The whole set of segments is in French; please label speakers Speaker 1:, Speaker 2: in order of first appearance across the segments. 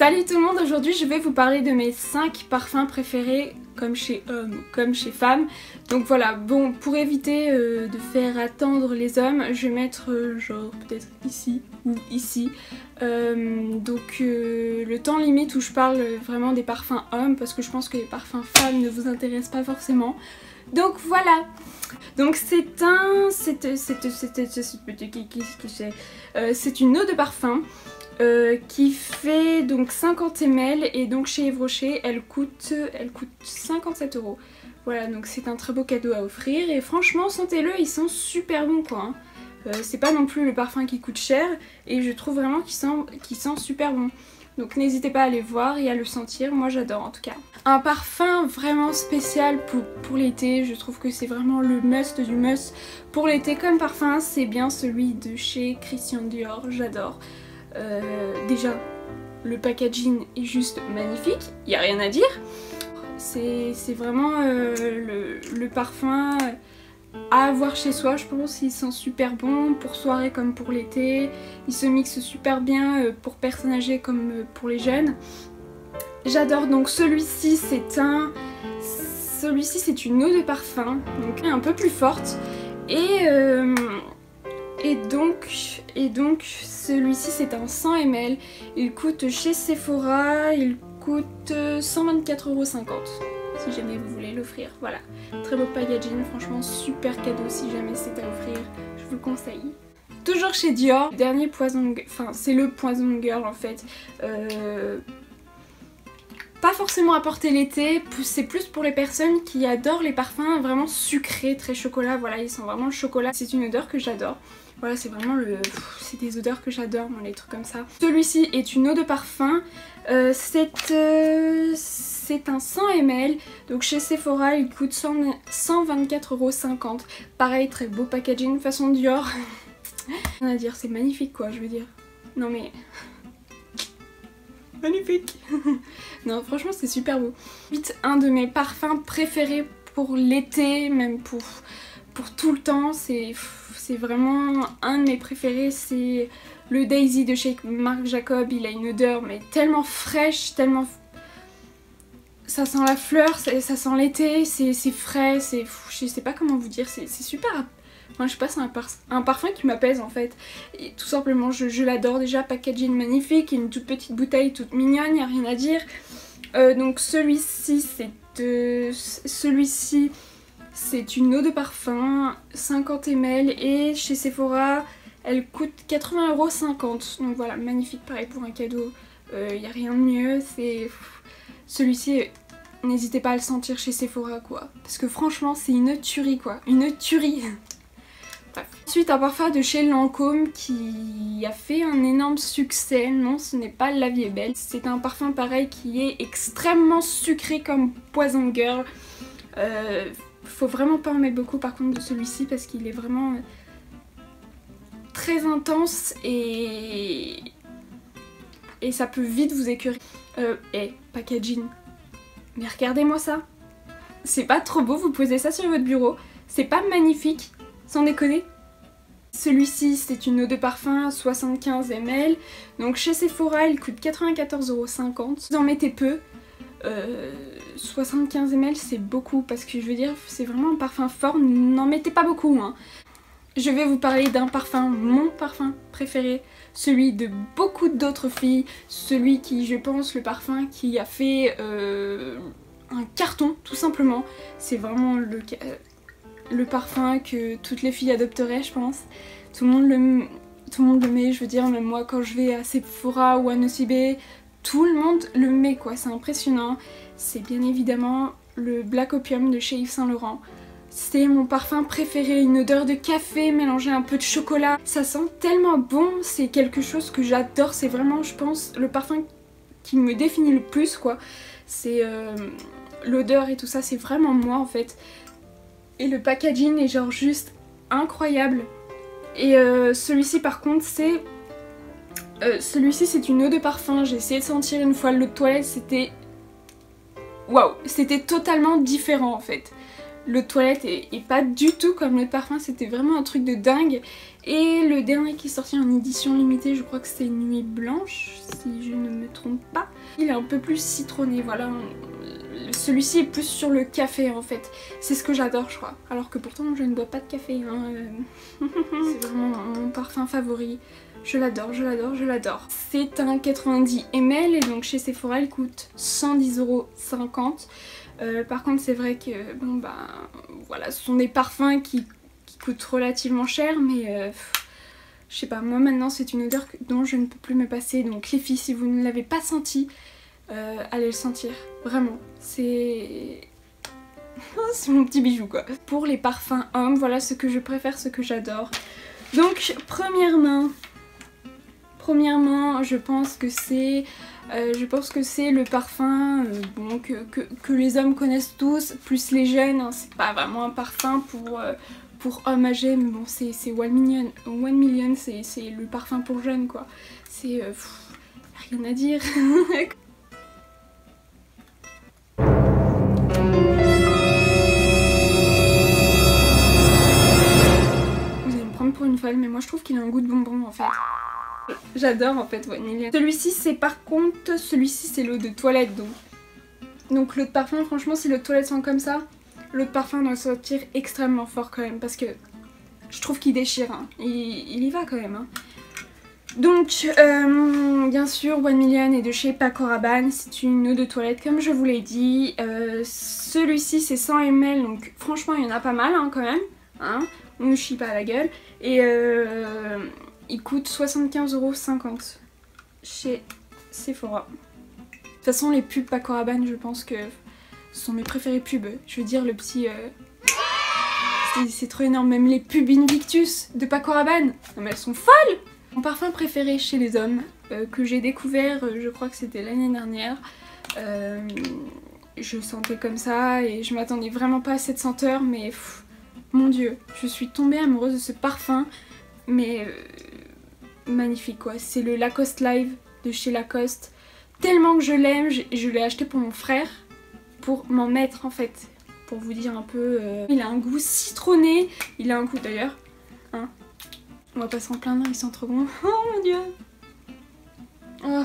Speaker 1: Salut tout le monde, aujourd'hui je vais vous parler de mes 5 parfums préférés comme chez hommes, comme chez femmes. Donc voilà, bon, pour éviter de faire attendre les hommes, je vais mettre genre peut-être ici ou ici. Le temps limite où je parle vraiment des parfums hommes parce que je pense que les parfums femmes ne vous intéressent pas forcément. Donc voilà. Donc c'est une eau de parfum qui fait donc 50 ml et donc chez Yves Rocher elle coûte 57 €. Voilà, donc c'est un très beau cadeau à offrir et franchement sentez-le, ils sont super bons quoi. C'est pas non plus le parfum qui coûte cher et je trouve vraiment qu'il sent super bon. Donc n'hésitez pas à aller voir et à le sentir, moi j'adore en tout cas. Un parfum vraiment spécial pour l'été, je trouve que c'est vraiment le must du must pour l'été comme parfum, c'est bien celui de chez Christian Dior, j'adore. Déjà le packaging est juste magnifique, il n'y a rien à dire. C'est vraiment le parfum à avoir chez soi, je pense. Il sent super bon pour soirée comme pour l'été. Il se mixe super bien pour personnes âgées comme pour les jeunes. J'adore. Donc celui-ci c'est une eau de parfum, donc un peu plus forte. Et donc celui-ci c'est un 100 ml. Il coûte chez Sephora, il coûte 124,50 €. Si jamais vous voulez l'offrir, voilà. Très beau packaging, franchement super cadeau si jamais c'est à offrir, je vous le conseille. Toujours chez Dior, dernier Poison, enfin c'est le Poison Girl en fait. Pas forcément à porter l'été, c'est plus pour les personnes qui adorent les parfums vraiment sucrés, très chocolat, voilà, ils sentent vraiment le chocolat. C'est une odeur que j'adore. Voilà, c'est vraiment c'est des odeurs que j'adore, moi, les trucs comme ça. Celui-ci est une eau de parfum, c'est un 100 ml, donc chez Sephora il coûte 124,50 €. Pareil, très beau packaging, façon Dior. Rien à dire, c'est magnifique quoi, je veux dire. Non mais... magnifique. Non, franchement c'est super beau. Ensuite, un de mes parfums préférés pour l'été, même pour tout le temps, c'est vraiment un de mes préférés, c'est le Daisy de chez Marc Jacob. Il a une odeur mais tellement fraîche, tellement... ça sent la fleur, ça sent l'été, c'est frais, je sais pas comment vous dire, c'est super... Enfin, je sais pas, c'est un parfum qui m'apaise en fait. Et tout simplement, je l'adore déjà, packaging magnifique, une toute petite bouteille toute mignonne, y a rien à dire. Donc celui-ci c'est une eau de parfum, 50 ml et chez Sephora elle coûte 80,50 €. Donc voilà, magnifique, pareil pour un cadeau, y a rien de mieux. Celui-ci, n'hésitez pas à le sentir chez Sephora quoi, parce que franchement c'est une tuerie quoi, une tuerie. Bref. Ensuite un parfum de chez Lancôme qui a fait un énorme succès, non ce n'est pas La Vie est Belle, c'est un parfum pareil qui est extrêmement sucré comme Poison Girl. Faut vraiment pas en mettre beaucoup par contre de celui-ci parce qu'il est vraiment très intense et ça peut vite vous écœurer. Packaging, mais regardez-moi ça, c'est pas trop beau, vous posez ça sur votre bureau, c'est pas magnifique, sans déconner. Celui-ci c'est une eau de parfum 75 ml, donc chez Sephora il coûte 94,50 €. Vous en mettez peu, 75 ml c'est beaucoup parce que je veux dire c'est vraiment un parfum fort, n'en mettez pas beaucoup hein. Je vais vous parler d'un parfum, mon parfum préféré, celui de beaucoup d'autres filles, celui qui, je pense, le parfum qui a fait un carton, tout simplement. C'est vraiment le parfum que toutes les filles adopteraient, je pense. Tout le monde le met, je veux dire, même moi quand je vais à Sephora ou à Nocibé, tout le monde le met quoi, c'est impressionnant. C'est bien évidemment le Black Opium de chez Yves Saint Laurent. C'est mon parfum préféré, une odeur de café mélangée un peu de chocolat. Ça sent tellement bon, c'est quelque chose que j'adore, c'est vraiment je pense le parfum qui me définit le plus quoi. C'est l'odeur et tout ça, c'est vraiment moi en fait. Et le packaging est genre juste incroyable. Et celui-ci par contre c'est... celui-ci c'est une eau de parfum, j'ai essayé de sentir une fois l'eau de toilette, c'était... waouh, c'était totalement différent en fait. l'eau de toilette est pas du tout comme l'eau de parfum, c'était vraiment un truc de dingue. Et le dernier qui est sorti en édition limitée, je crois que c'est Nuit Blanche, si je ne me trompe pas. Il est un peu plus citronné, voilà. Celui-ci est plus sur le café en fait. C'est ce que j'adore je crois. Alors que pourtant je ne bois pas de café. Hein. C'est vraiment mon parfum favori. Je l'adore, je l'adore, je l'adore. C'est un 90 ml et donc chez Sephora il coûte 110,50 €. Par contre c'est vrai que bon bah voilà, ce sont des parfums qui coûtent relativement cher mais je sais pas, moi maintenant c'est une odeur dont je ne peux plus me passer. Donc les filles, si vous ne l'avez pas senti, allez le sentir, vraiment, c'est c'est mon petit bijou quoi. Pour les parfums hommes, voilà ce que je préfère, ce que j'adore. Donc premièrement, je pense que c'est le parfum bon, que les hommes connaissent tous, plus les jeunes, hein. C'est pas vraiment un parfum pour hommes âgés, mais bon c'est One Million, c'est le parfum pour jeunes quoi. C'est rien à dire. Pour une folle, mais moi je trouve qu'il a un goût de bonbon en fait. J'adore en fait One Million. Celui-ci c'est par contre, celui-ci c'est l'eau de toilette donc l'eau de parfum, franchement si l'eau de toilette sent comme ça, l'eau de parfum doit sortir extrêmement fort quand même parce que je trouve qu'il déchire, hein. Il y va quand même. Hein. Donc bien sûr One Million est de chez Paco Rabanne, c'est une eau de toilette comme je vous l'ai dit. Celui-ci c'est 100 ml donc franchement il y en a pas mal hein, quand même. Hein. On ne chie pas à la gueule. Et il coûte 75,50 € chez Sephora. De toute façon les pubs Paco Rabanne je pense que ce sont mes préférés pubs. Je veux dire le petit... c'est trop énorme, même les pubs Invictus de Paco Rabanne. Non mais elles sont folles. Mon parfum préféré chez les hommes que j'ai découvert, je crois que c'était l'année dernière. Je sentais comme ça et je m'attendais vraiment pas à cette senteur mais... Mon dieu, je suis tombée amoureuse de ce parfum, mais magnifique quoi. C'est le Lacoste Live de chez Lacoste. Tellement que je l'aime, je l'ai acheté pour mon frère, pour m'en mettre en fait. Pour vous dire un peu... Il a un goût citronné, il a un goût d'ailleurs. Hein. On va pas s'en plaindre, il sent trop bon. Oh mon dieu. Oh.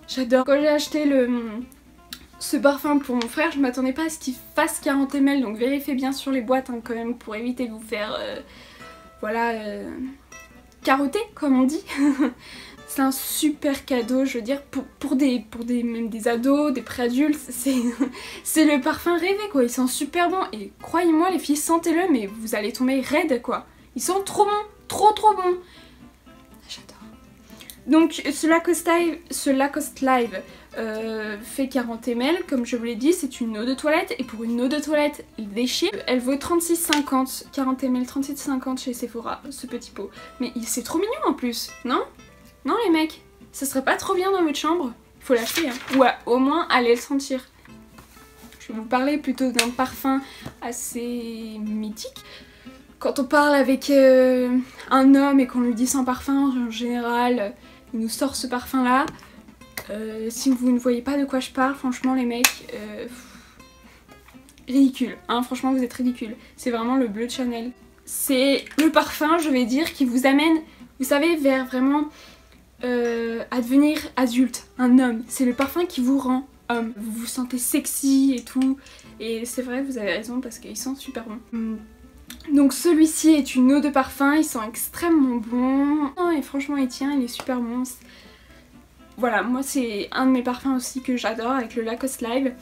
Speaker 1: J'adore. Quand j'ai acheté ce parfum pour mon frère, je m'attendais pas à ce qu'il fasse 40 ml, donc vérifiez bien sur les boîtes hein, quand même pour éviter de vous faire voilà carotter comme on dit. C'est un super cadeau, je veux dire pour même des ados, des préadultes, c'est le parfum rêvé quoi, il sent super bon et croyez-moi les filles, sentez-le mais vous allez tomber raide quoi. Ils sont trop bons, trop bons. J'adore. Donc ce Lacoste Live fait 40 ml, comme je vous l'ai dit, c'est une eau de toilette et pour une eau de toilette déchire, elle vaut 36,50 €, 40 ml 36,50 € chez Sephora, ce petit pot. Mais c'est trop mignon en plus, non? Non les mecs, ça serait pas trop bien dans votre chambre? Il faut l'acheter, hein. Ou au moins aller le sentir. Je vais vous parler plutôt d'un parfum assez mythique. Quand on parle avec un homme et qu'on lui dit sans parfum, en général, il nous sort ce parfum là. Si vous ne voyez pas de quoi je parle, franchement les mecs, ridicule, hein, franchement vous êtes ridicules. C'est vraiment le bleu de Chanel. C'est le parfum, je vais dire, qui vous amène, vous savez, vers vraiment à devenir adulte, un homme. C'est le parfum qui vous rend homme. Vous vous sentez sexy et tout. Et c'est vrai, vous avez raison parce qu'il sent super bon. Donc celui-ci est une eau de parfum, il sent extrêmement bon. Et franchement il tient, il est super bon. Voilà, moi c'est un de mes parfums aussi que j'adore avec le Lacoste Live.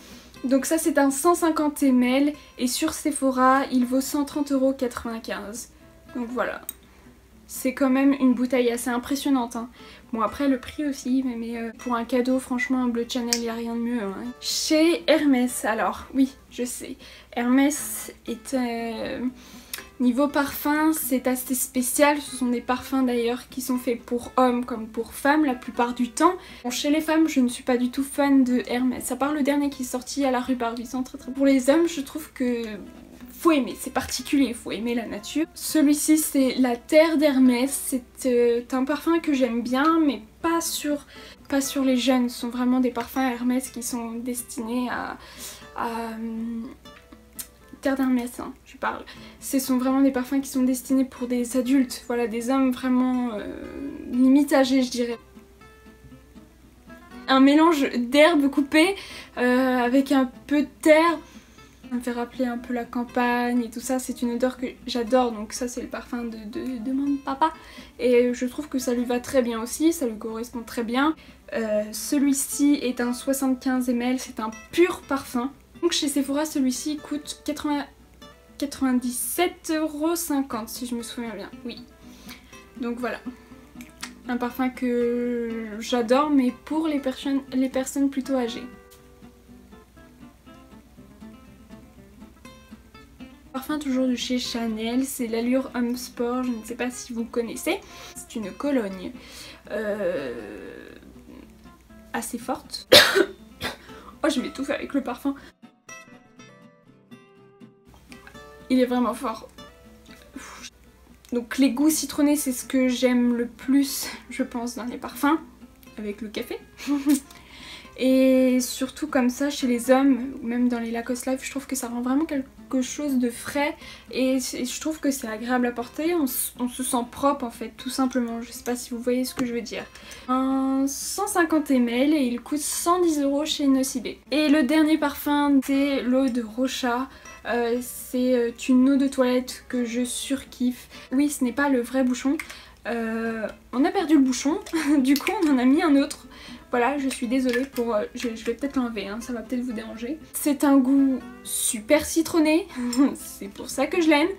Speaker 1: Donc ça c'est un 150 ml et sur Sephora il vaut 130,95 €. Donc voilà. C'est quand même une bouteille assez impressionnante. Hein. Bon après le prix aussi, mais pour un cadeau franchement un bleu de Chanel il n'y a rien de mieux. Hein. Chez Hermès, alors oui je sais, Hermès est... Niveau parfum, c'est assez spécial, ce sont des parfums d'ailleurs qui sont faits pour hommes comme pour femmes la plupart du temps. Bon, chez les femmes, je ne suis pas du tout fan de Hermès, à part le dernier qui est sorti à la rue Barbizon, très. Pour les hommes, je trouve que faut aimer, c'est particulier, faut aimer la nature. Celui-ci c'est la Terre d'Hermès, c'est un parfum que j'aime bien, mais pas sur les jeunes, ce sont vraiment des parfums Hermès qui sont destinés à Terre d'Hermès, hein, je parle. Ce sont vraiment des parfums qui sont destinés pour des adultes, voilà, des hommes vraiment limite âgés, je dirais. Un mélange d'herbes coupées avec un peu de terre. Ça me fait rappeler un peu la campagne et tout ça, c'est une odeur que j'adore, donc ça c'est le parfum de mon papa. Et je trouve que ça lui va très bien aussi, ça lui correspond très bien. Celui-ci est un 75 ml, c'est un pur parfum. Donc chez Sephora, celui-ci coûte 97,50 € si je me souviens bien, oui. Donc voilà. Un parfum que j'adore, mais pour les personnes plutôt âgées. Parfum toujours de chez Chanel, c'est l'Allure Homme Sport, je ne sais pas si vous connaissez. C'est une cologne assez forte. Oh, je m'étouffe avec le parfum. Il est vraiment fort. Donc les goûts citronnés, c'est ce que j'aime le plus, je pense, dans les parfums, avec le café. Et surtout comme ça, chez les hommes, ou même dans les Lacoste Life, je trouve que ça rend vraiment quelque chose de frais. Et je trouve que c'est agréable à porter, on se sent propre en fait, tout simplement. Je sais pas si vous voyez ce que je veux dire. Un 150 ml et il coûte 110 € chez Nocibé. Et le dernier parfum, c'est l'eau de Rocha. C'est une eau de toilette que je surkiffe. Oui, ce n'est pas le vrai bouchon. On a perdu le bouchon, du coup on en a mis un autre. Voilà, je suis désolée pour... je vais peut-être l'enlever, hein, ça va peut-être vous déranger. C'est un goût super citronné, c'est pour ça que je l'aime.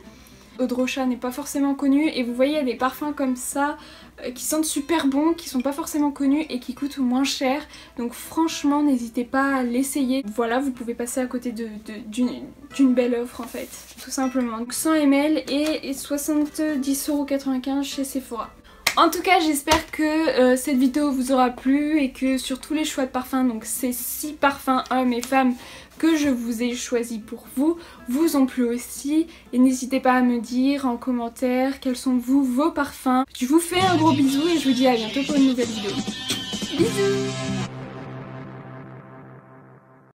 Speaker 1: Eau de Rocha n'est pas forcément connue et vous voyez il y a des parfums comme ça qui sentent super bons, qui sont pas forcément connus et qui coûtent moins cher. Donc franchement n'hésitez pas à l'essayer. Voilà, vous pouvez passer à côté d'une belle offre en fait, tout simplement. Donc 100 ml et 70,95 € chez Sephora. En tout cas j'espère que cette vidéo vous aura plu et que sur tous les choix de parfums, donc ces 6 parfums hommes et femmes que je vous ai choisi pour vous, vous ont plu aussi. Et n'hésitez pas à me dire en commentaire quels sont vos parfums. Je vous fais un gros bisou et je vous dis à bientôt pour une nouvelle vidéo. Bisous!